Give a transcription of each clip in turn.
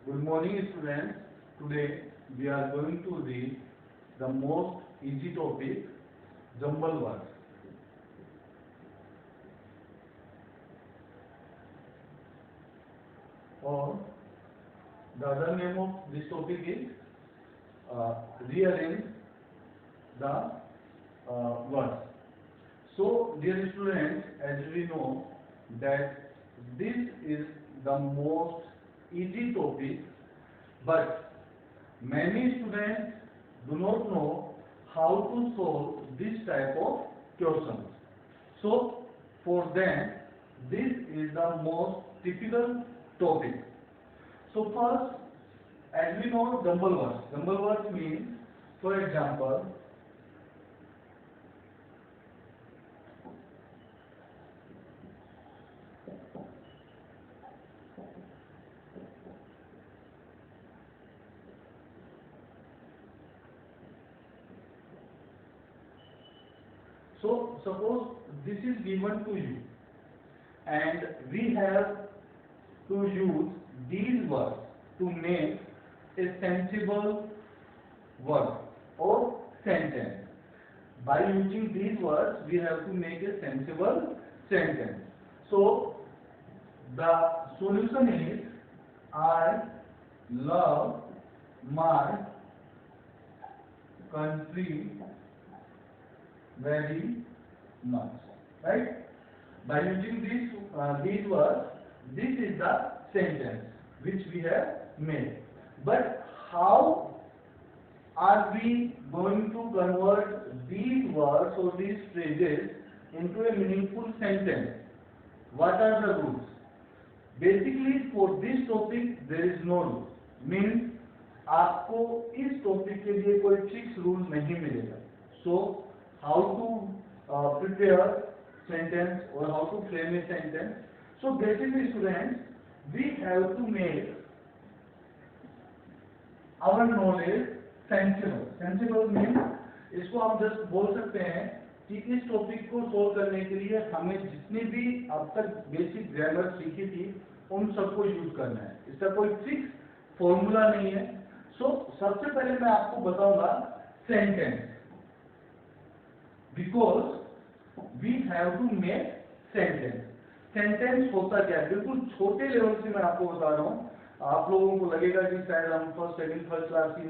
Good morning, students. Today we are going to read the most easy topic, jumble words. Or the other name of this topic is rearrange the words. So, dear students, as we know that this is the most easy topic, but many students do not know how to solve this type of questions. So, for them, this is the most typical topic. So, first, as we know, jumble words. Jumble words means, for example, so suppose this is given to you and we have to use these words to make a sensible word or sentence. By using these words, we have to make a sensible sentence. So, the solution is I love my country very much. Right? By using these words, this is the sentence which we have made. But how are we going to convert these words or these phrases into a meaningful sentence? What are the rules? Basically, for this topic, there is no rule. Means आपको इस topic के लिए कोई fix rule नहीं मिलेगा. So, how to prepare sentence or how to frame a sentence? So, basically, students, we have to make our knowledge sensible. Sensible means इसको हम just बोल सकते हैं कि इस टॉपिक को सोल्व करने के लिए हमें जितनी भी अब तक बेसिक ग्रामर सीखी थी उन सबको यूज करना है. इसका कोई फिक्स फॉर्मूला नहीं है. सो सबसे पहले मैं आपको बताऊंगा sentence, because we have to make sentence. Sentence होता क्या है, बिल्कुल छोटे लेवल से मैं आपको बता रहा हूँ. आप लोगों को लगेगा कि शायद हम फर्स्ट सेकंड थर्ड क्लास की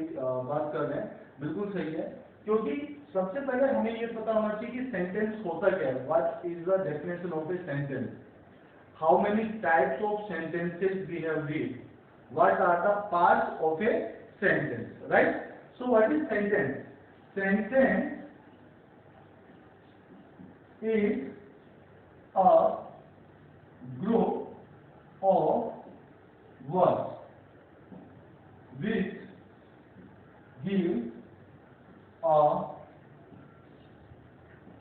बात कर रहे हैं. बिल्कुल सही है, क्योंकि सबसे पहले हमें ये पता होना चाहिए कि सेंटेंस होता क्या है. What is the definition of a sentence, how many types of sentences we have read, what are the parts of a sentence. Right? So what is sentence? Sentence is a group of words which give a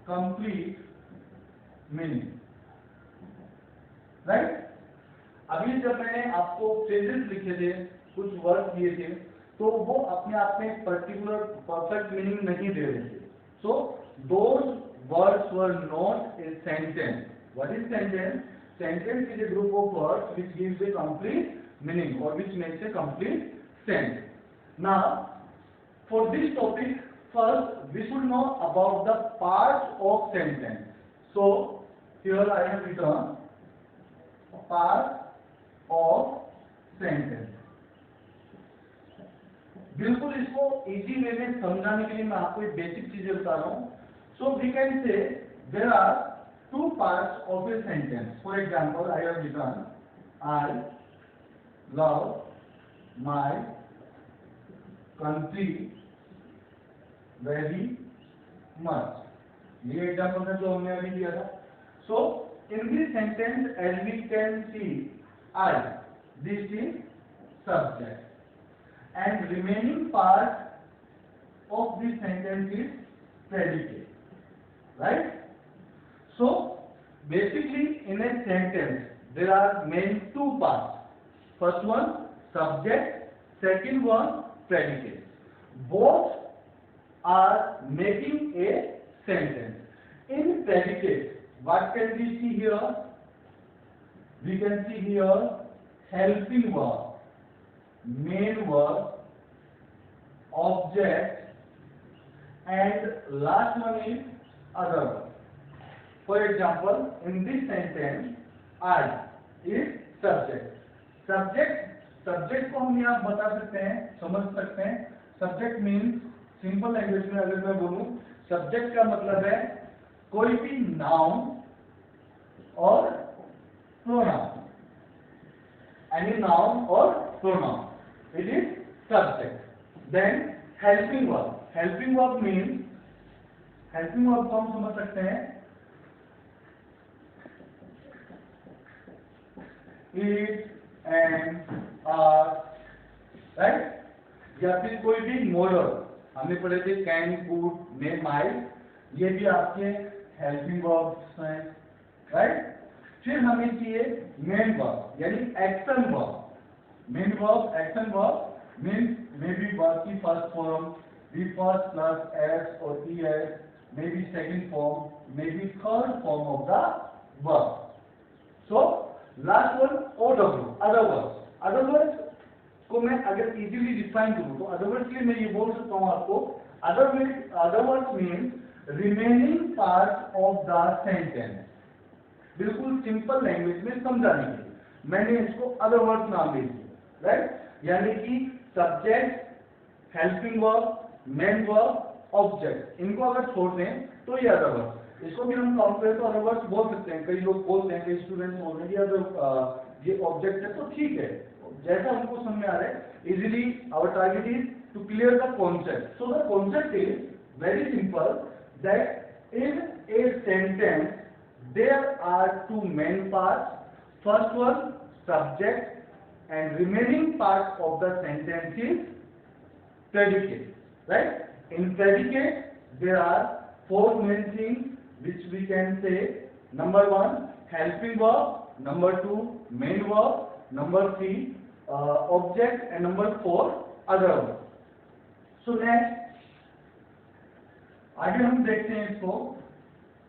complete meaning. Right? अभी जब मैंने आपको phrases लिखे थे, कुछ word दिए थे, तो वो अपने आप में पर्टिकुलर परफेक्ट मीनिंग नहीं दे रहे थे. So those words were not a sentence. What is sentence? Sentence is a group of words which gives a complete meaning or which makes a complete sense. Now, for this topic, first we should know about the parts of sentence. So, here I have written parts of sentence. बिल्कुल इसको easy way में समझाने के लिए मैं आपको एक basic चीजें बता रहा हूँ. So we can say there are two parts of a sentence. For example, I have written I love my country very much. ये एग्जाम्पल था जो हमने अभी दिया था. So in this sentence, as we can see, I, this is subject, and remaining part of this sentence is predicate. Right? So, basically in a sentence, there are main two parts. First one, subject. Second one, predicate. Both are making a sentence. In predicate, what can we see here? We can see here helping verb, helping verb, object, and last one is other verb. For example, in this sentence, I is subject. Subject को हम यहाँ बता सकते हैं, समझ सकते हैं. Subject means simple language में अगर मैं बोलूं, सब्जेक्ट का मतलब है कोई भी नाउन और प्रोनाउन, एनी नाउन और pronoun, it is subject. Then helping verb means, helping verb को हम समझ सकते हैं इट एंड आर, राइट. या फिर कोई भी मॉडल हमने पढ़े थे, कैन, कुड, मे, माइट, ये भी आपके हेल्पिंग वर्ब्स हैं, राइट. फिर हमें चाहिए मेन वर्ब यानी action verb. Main verb, action verb means may be verb की first form, be first plus S और E S, may be second form, may be third form of the verb. So last one OW, other words को मैं अगर easily define करूं तो other words के लिए मैं ये बोल सकता हूं आपको, other words means remaining part of the sentence. बिल्कुल सिंपल लैंग्वेज में समझाने के लिए मैंने इसको अदर वर्ड्स नाम दे दिया, राइट. यानी कि subject, helping verb, main verb, object, इनको अगर छोड़ दें तो ये अदर वर्ड्स. इसको भी हम काउंट करें तो अदर वर्ड्स बोल सकते हैं. कई लोग बोलते हैं, कई स्टूडेंट्स ऑलरेडी अगर ये ऑब्जेक्ट है तो ठीक है, जैसा हमको समझ में आ रहा है. Easily our target is to clear the concept. So the concept is very simple, that in a sentence there are two main parts. First one subject, and remaining part of the sentence is predicate, right. In predicate there are four main things which we can say. Number one, helping verb. Number two, main verb. Number three, object. And number four, other verb. So next आगे हम देखते हैं इसको.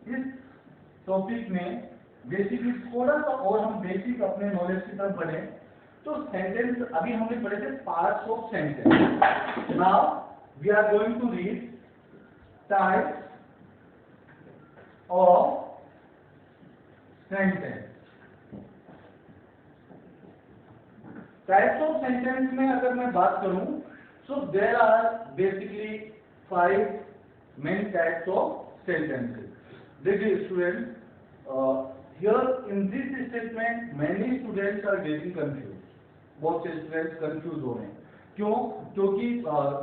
इस topic में basically थोड़ा सा और हम बेसिक अपने नॉलेज की तरफ बढ़े तो सेंटेंस अभी हमने पढ़े थे parts of sentence. Now we are going to read types of sentence. Types of sentence में अगर मैं बात करूं so there are basically 5 main types of sentences. देखिए student, here in this statement many students are getting confused. बहुत से students confuse हो रहे हैं. क्यों? क्योंकि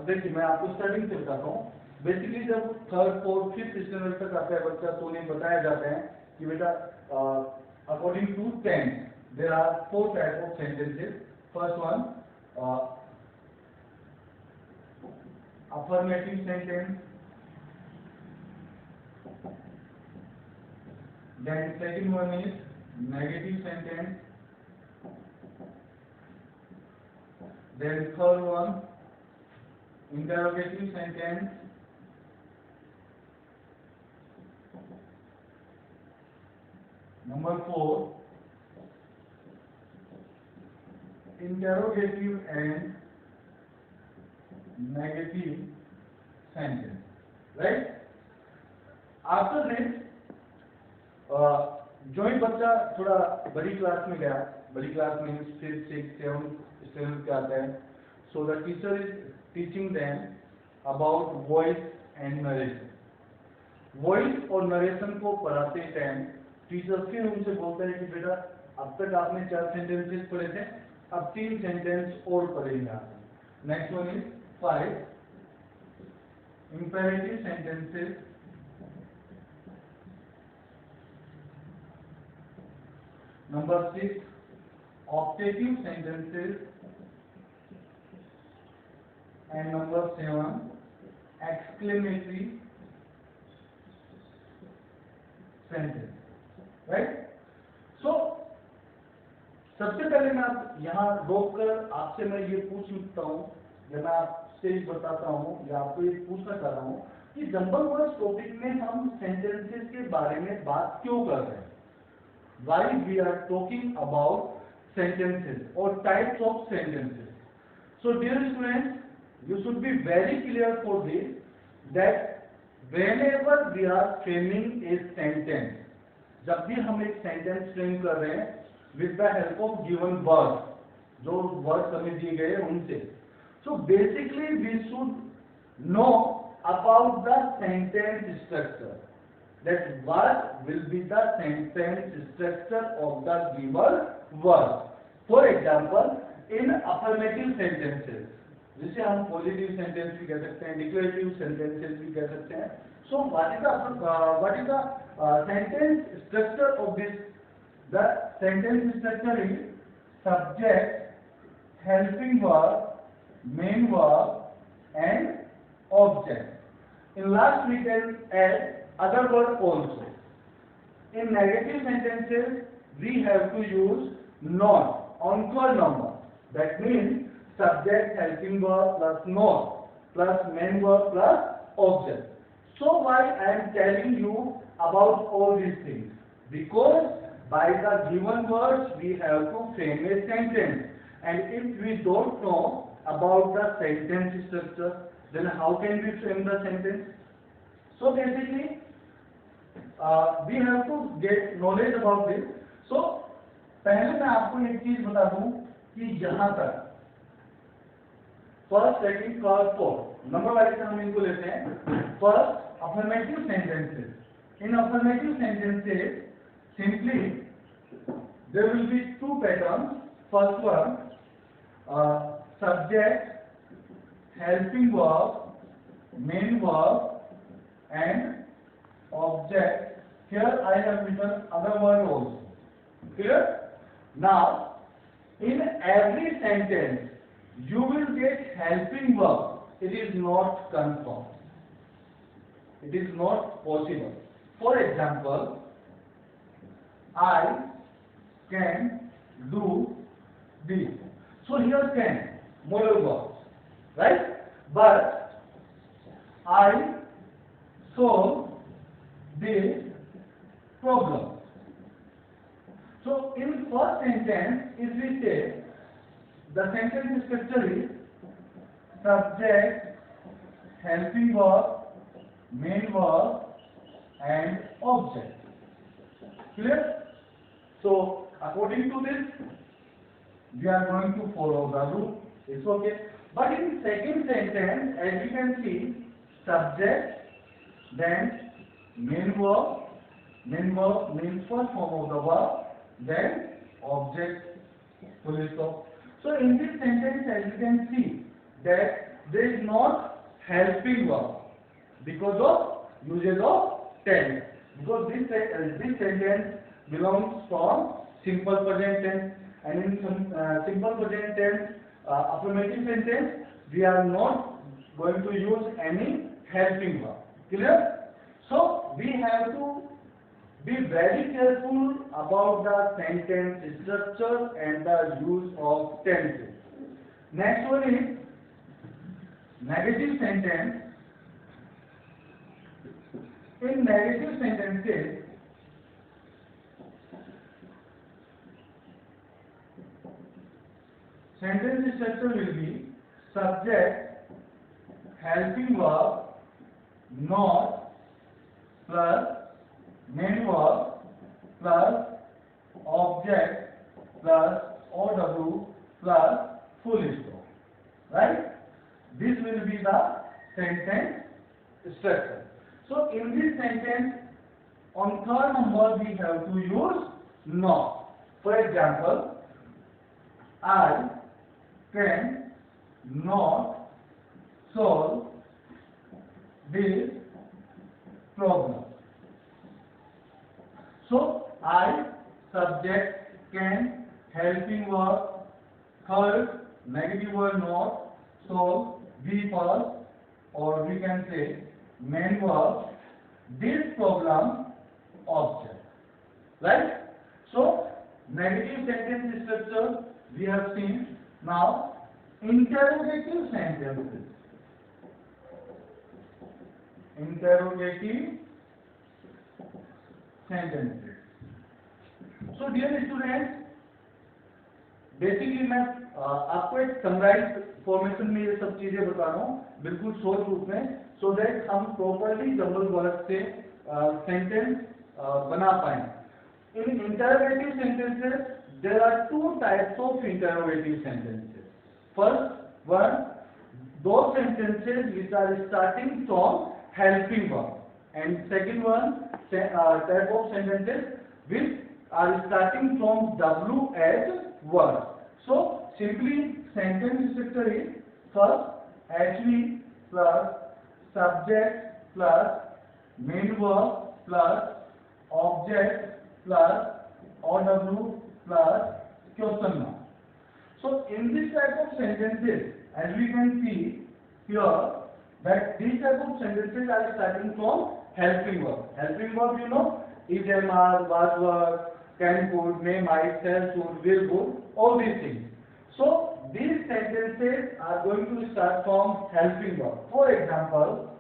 देखिए मैं आपको स्टार्टिंग से बताता हूँ. बेसिकली जब 3rd, 4th, 5th स्टैंडर्ड तक आता है बच्चा तो उन्हें बताया जाता है कि बेटा according to tense there are 4 type of sentences. First one affirmative sentence, then second one is negative sentence, then third one interrogative sentence, number 4 interrogative and negative sentence, right. After this जो ही बच्चा थोड़ा बड़ी class में गया, बड़ी class में 5th, 6th, 7th standard के आता है, so the teacher is teaching them about voice and narration. Voice और नरेशन को पढ़ाते टाइम टीचर फिर उनसे बोलता है कि बेटा अब तक आपने 4 सेंटेंसेस पढ़े थे, अब 3 सेंटेंस और पढ़ेंगे आप. Next one is 5 imperative sentences, number 6 optative sentences, and number 7 exclamatory sentence, right. So सबसे पहले मैं आप यहाँ रोककर आपसे मैं ये पूछ सकता हूँ, या मैं आपसे बताता हूँ या आपको ये पूछना चाह रहा हूँ कि जंबल वर्ड्स टॉपिक में हम सेंटेंसेस के बारे में बात क्यों कर रहे हैं. Why we are talking about sentences or types of sentences. So dear students, you should be very clear for this that whenever we are framing a sentence, जब भी हम एक सेंटेंस फ्रेम कर रहे हैं with the help of given words, जो words हमें दिए गए हैं उनसे, so basically we should know about the sentence structure, that what will be the sentence structure of the given word. For example, in affirmative sentences, जिसे हम positive sentence भी कह सकते हैं, डिक्लेरेटिव सेंटेंसेस भी कह सकते हैं. So what is the sentence structure of this? The sentence structure is subject, helping verb, main verb, and object. In last we can add other word also. In negative sentences we have to use not, encore number. That means subject, helping verb plus not plus main verb plus object. So why I am telling you about all these things? Because by the given words we have to frame a sentence, and if we don't know about the sentence structure, then how can we frame the sentence? So basically we have to get knowledge about this. So पहले मैं आपको एक चीज बता दूं कि यहाँ तक first, second, third, fourth number wise हम इनको लेते हैं. First, affirmative sentences. In affirmative sentences, simply there will be two patterns. First one, subject, helping verb, main verb, and object. Here I have written other word also. Clear? Now, in every sentence, you will get helping verb. It is not confirmed. It is not possible. For example, I can do this. So here can, modal verbs, right? But I solve this problem. So in first sentence, if we say the sentence structure is subject, helping verb, main verb, and object. Clear? So according to this, we are going to follow the rule. It's okay. But in second sentence, as you can see, subject, then main verb means first form of the verb, then object, full stop. So in this sentence, as you can see, that there is not helping verb because of usage of tense. Because this sentence belongs from simple present tense, and in simple present tense, affirmative sentence, we are not going to use any helping verb. Clear? So we have to be very careful about the sentence structure and the use of tenses. Next one is negative sentence. In negative sentences, sentence structure will be subject, helping verb, not plus main verb plus object plus OW plus full stop. Right? This will be the sentence structure. So in this sentence, on third number we have to use not. For example, I can not solve this problem. So I, subject, can, helping verb, third, negative word not, solve, be first, or we can say main verb, this problem, object. Right? So negative sentence structure we have seen. Now interrogative sentences. Interrogative sentences. So dear students, basically मैं आपको एक summarise formation में ये सब चीजें बता रहा हूँ, बिल्कुल शॉर्ट रूप में, सो दैट हम प्रॉपर्ली जंबल वर्ड से सेंटेंस बना पाए. In interrogative sentences, there are two types of interrogative sentences. First one, those sentences which are starting from helping verb, and second one, type of sentences which are starting from W as verb. So simply sentence structure is first HV plus subject plus main verb plus object plus OW plus question mark. So in this type of sentences, as we can see here, that these type of sentences are starting from helping verb. Helping verb, you know, is, am, are, was, were, can, could, may, might, shall, should, will, would, all these things. So these sentences are going to start from helping verb. For example,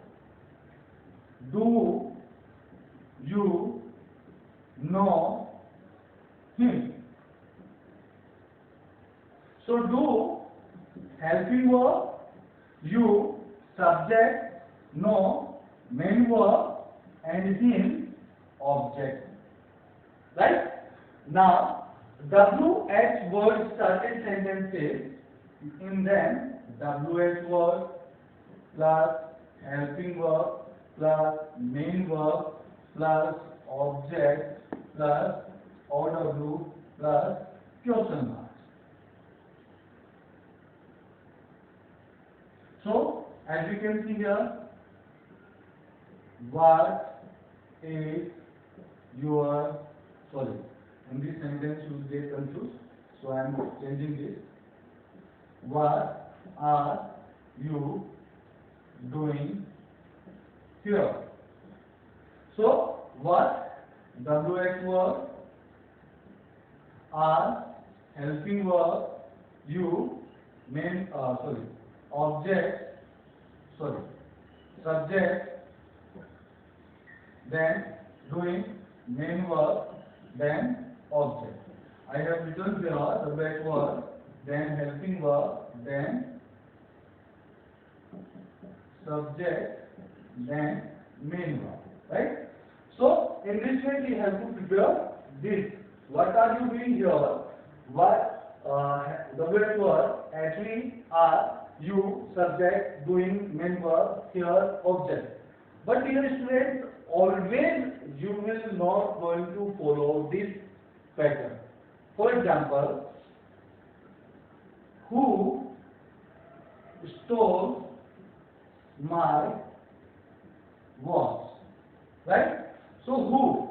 do you know him? So do helping verb, you subject, know main verb, and him object. Right? Now WH word started sentences, in them WH word plus helping verb plus main verb plus object plus OW plus question mark. So as you can see here, what is your, sorry, in this sentence you will get confused, so I am changing this. What are you doing here? So what, WH verb, are helping verb, you main object, subject, then doing main verb, then object. I have written here WH verb, then helping verb, then subject, then main verb. Right? So in this way we have to prepare this. What are you doing here? What WH verb, actually are, you, subject, doing, main verb, here object. But dear students, always you will not going to follow this pattern. For example, who stole my watch? Right? So who?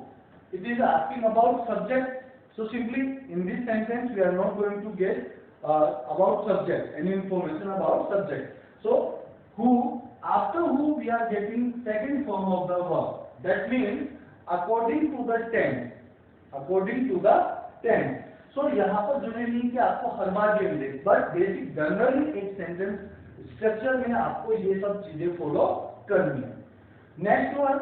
It is asking about subject. So simply in this sentence we are not going to get about subject, any information about subject. So who, after who we are getting second form of the verb. That means according to the tense. According to the tense. So यहाँ पर जरूरी नहीं कि आपको हर बार ये मिले, but basic generally एक sentence structure में आपको ये सब चीजें फॉलो करनी है. Next one,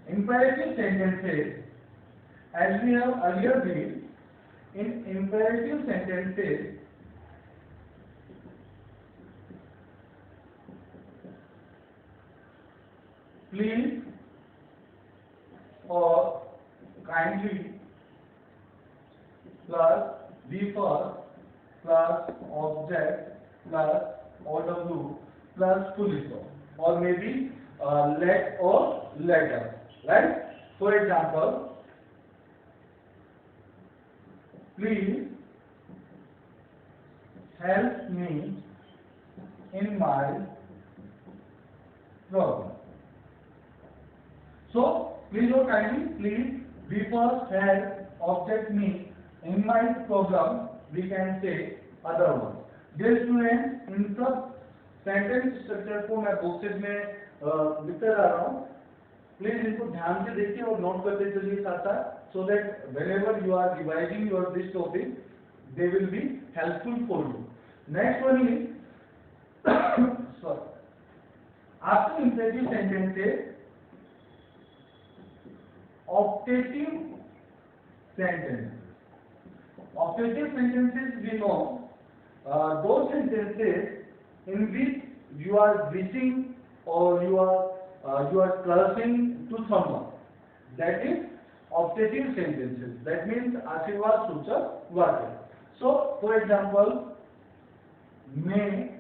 imperative sentences. As we have earlier read, in imperative sentences, please or kindly plus be first plus object plus OW plus full stop, or maybe let or letter. Right? For example, please help me in my problem. So please or kindly, please be first, help, object me in my problem, we can say other one. Dear students, इन सब sentence structure को मैं boxes में लिखते जा रहा हूँ. Please इनको ध्यान से देखिए और नोट करते चलिए साथ साथ, so that whenever you are revising your this topic, they will be helpful for you. Next one is sorry, after imperative sentences, optative sentences. Optative sentences we know those sentences in which you are wishing or you are cursing to someone. That is optative sentences. That means आशीर्वाद सूचक वाक्य. So, for example, may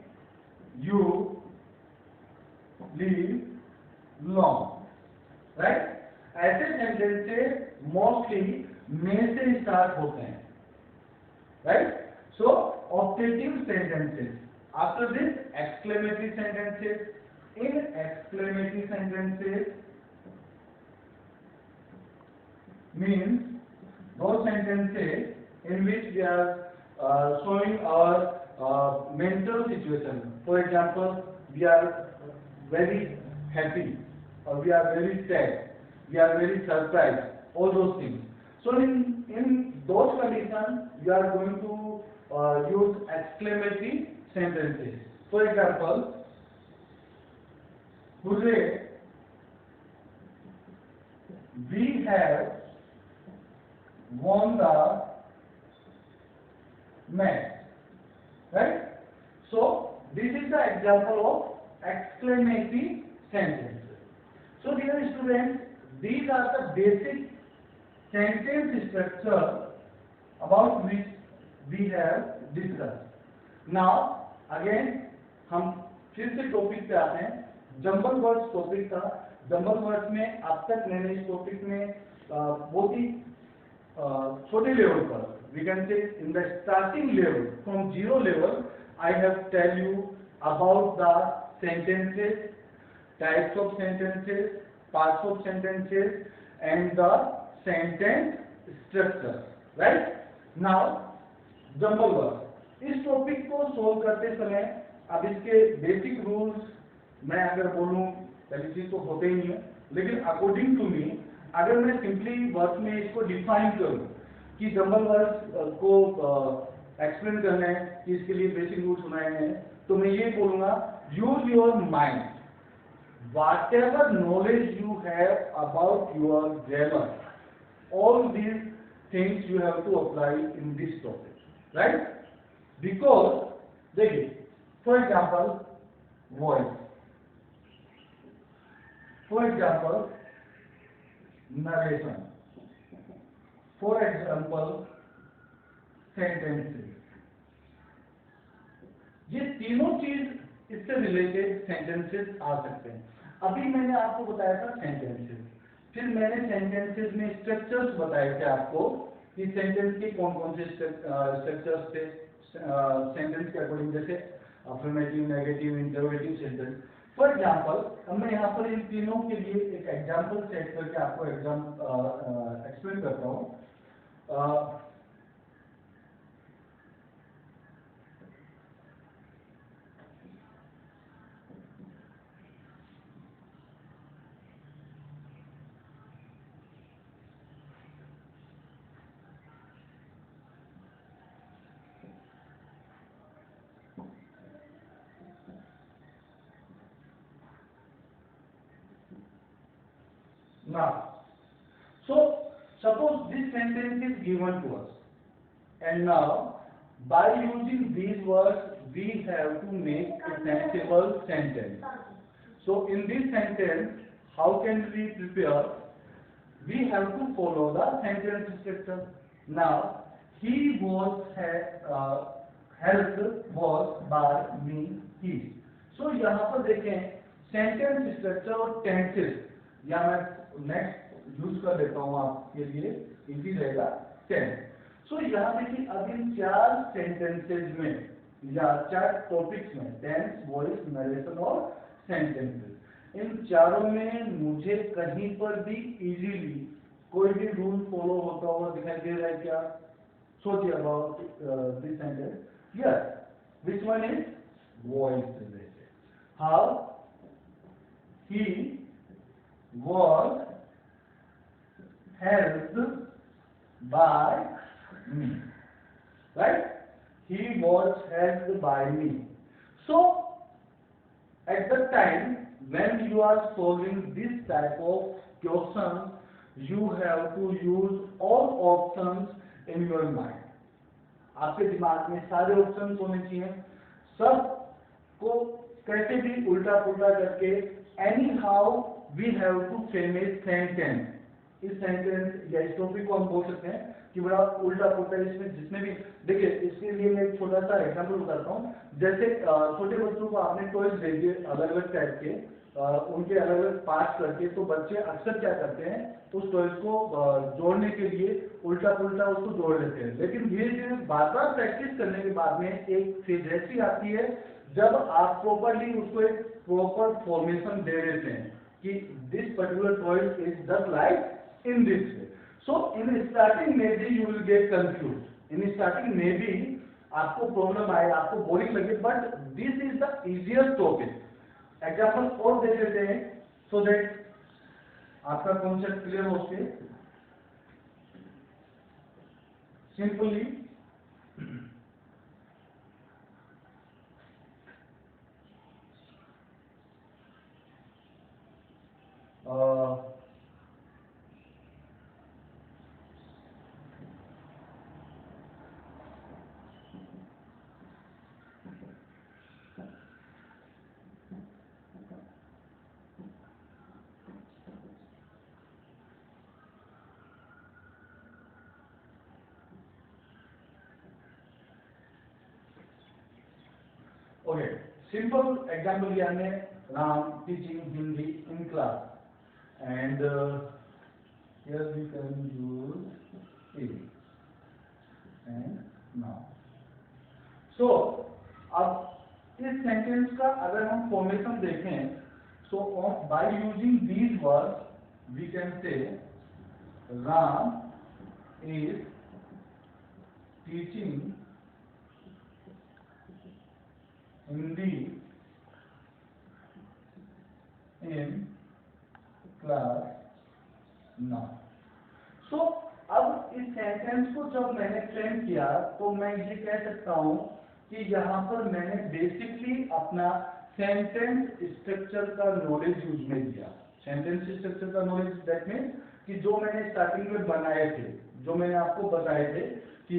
you live long, right? ऐसे sentences mostly may से start होते हैं, right? So, optative sentences. After this, exclamatory sentences. In exclamatory sentences means those sentences in which we are showing our mental situation. For example, we are very happy or we are very sad, we are very surprised, all those things. So in those conditions, we are going to use exclamatory sentences. For example, hooray, we have won the match, right? So this is the example of exclamatory sentences. So dear students, these are the basic sentence structure about which we have discussed. Now again हम फिर से topic पे आते हैं. Jumble words topic था. Jumble words में अब तक मैंने इस टॉपिक में बहुत ही छोटे लेवल पर, we can say in the starting level, from zero level, I have tell you about the sentences, types of sentences, parts of sentences, and the sentence structure. Right? Now, jumble word. इस topic को solve करते समय अब इसके basic rules मैं अगर बोलूं, पहली चीज तो होते ही नहीं है, लेकिन अकॉर्डिंग टू मी अगर मैं सिंपली वर्ड में इसको डिफाइन करूं कि जंबल वर्ड को एक्सप्लेन करना है कि इसके लिए बेसिक रूल्स बनाए हैं, तो मैं ये बोलूंगा, use your mind. whatever knowledge you have about your grammar, all these things you have to apply in this topic, right? Because देखिए, for example, voice, for example, narration, for example, sentences. ये तीनों चीज इससे related sentences आ सकते हैं. अभी मैंने आपको बताया था सेंटेंसेस, फिर मैंने सेंटेंसेस में स्ट्रक्चर्स बताए थे आपको कि सेंटेंस के कौन कौन से स्ट्रक्चर्स थे सेंटेंस के अकॉर्डिंग, जैसे affirmative, negative, interrogative sentence. For example, अब मैं यहाँ पर इन तीनों के लिए एक एग्जांपल सेट करके आपको एक्सप्लेन करता हूँ. Now, so suppose this sentence is given to us, and now by using these words we have to make a sensible sentence. So in this sentence, how can we prepare? We have to follow the sentence structure. Now, he was helped was by me he. So यहाँ पर देखें sentence structure और tenses, या मैं next use कर देता हूँ आपके लिए, इजी रहेगा. 10. सो यहाँ देखिए, अब इन चार सेंटेंसेज में या चार टॉपिक्स में, टेंस, वॉइस, नरेशन और सेंटेंसेस, इन चारों में मुझे कहीं पर भी इजीली कोई भी रूल फॉलो होता हुआ दिखाई दे रहा है क्या? सोचिए about this sentence. Yes, which one is voice related. How he was helped by me, right? He was helped by me. So at the time when you are solving this type of question, you have to use all options in your mind. आपके दिमाग में सारे option होने चाहिए, सब को कैसे भी उल्टा पुल्टा करके anyhow we have to frame a sentence. इस सेंटेंस या इस टॉपिक को हम बोल सकते हैं कि बड़ा उल्टा पुल्टा, इसमें जितने भी, देखिए इसके लिए मैं एक छोटा सा एग्जांपल बताता हूँ। जैसे छोटे बच्चों को आपने टॉयज दे दिए अलग अलग टाइप के, उनके अलग अलग पार्ट करके, तो बच्चे अक्सर क्या करते हैं, उस टॉयज को जोड़ने के लिए उल्टा पुल्टा उसको जोड़ लेते हैं। लेकिन धीरे धीरे बार बार प्रैक्टिस करने के बाद में एक फेज ऐसी आती है जब आप प्रॉपरली उसको एक प्रॉपर फॉर्मेशन दे देते हैं कि this particular toys is just like in this way. So in starting में भी you will get confuse, in starting में भी आपको प्रॉब्लम आए, आपको बोरिंग लगे, but this is the easiest topic. Example और दे देते हैं सो दैट आपका कॉन्सेप्ट क्लियर हो सके। सिंपली okay, simple example लिया हमने, Ram teaching Hindi in class, and here we can use is and now. So अब इस सेंटेंस का अगर हम फॉर्मेशन देखें, so by using these words we can say Ram is teaching Hindi in class now. So अब इस sentence को जब मैंने फ्रेम किया तो मैं ये कह सकता हूं कि यहाँ पर मैंने बेसिकली अपना सेंटेंस स्ट्रक्चर का नॉलेज यूज में दिया। सेंटेंस स्ट्रक्चर का नॉलेज दैट मीन्स कि जो मैंने स्टार्टिंग में बनाए थे, जो मैंने आपको बताए थे कि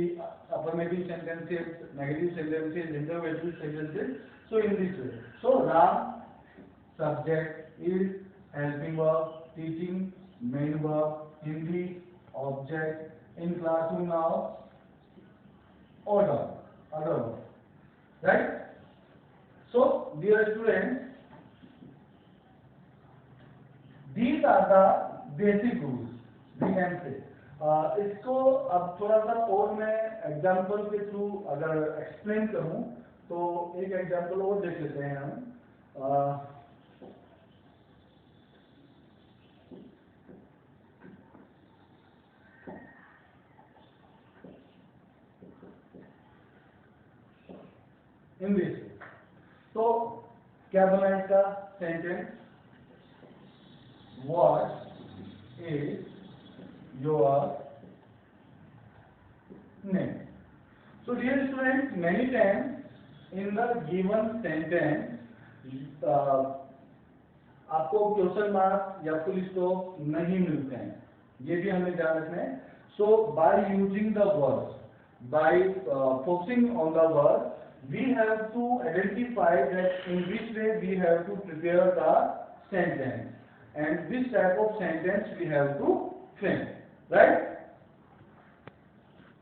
affirmative sentences, negative sentences, interrogative sentences, so in this way. So Ram subject is helping verb, teaching main verb, Hindi object, in classroom now order, other words, right? So dear students, these are the basic rules we can say. इसको अब थोड़ा सा और मैं example के through अगर explain करूं तो एक एग्जांपल और देख लेते हैं हम। इन दिस, तो क्या बना इसका sentence, what is your name. So dear students, many times in the given sentence आपको क्वेश्चन मार्क या फुल स्टॉप नहीं मिलते हैं, ये भी हमें ध्यान रखना है। So by using the words, by focusing on the word, we have to identify that in which way we have to prepare the sentence and which type of sentence we have to frame, right?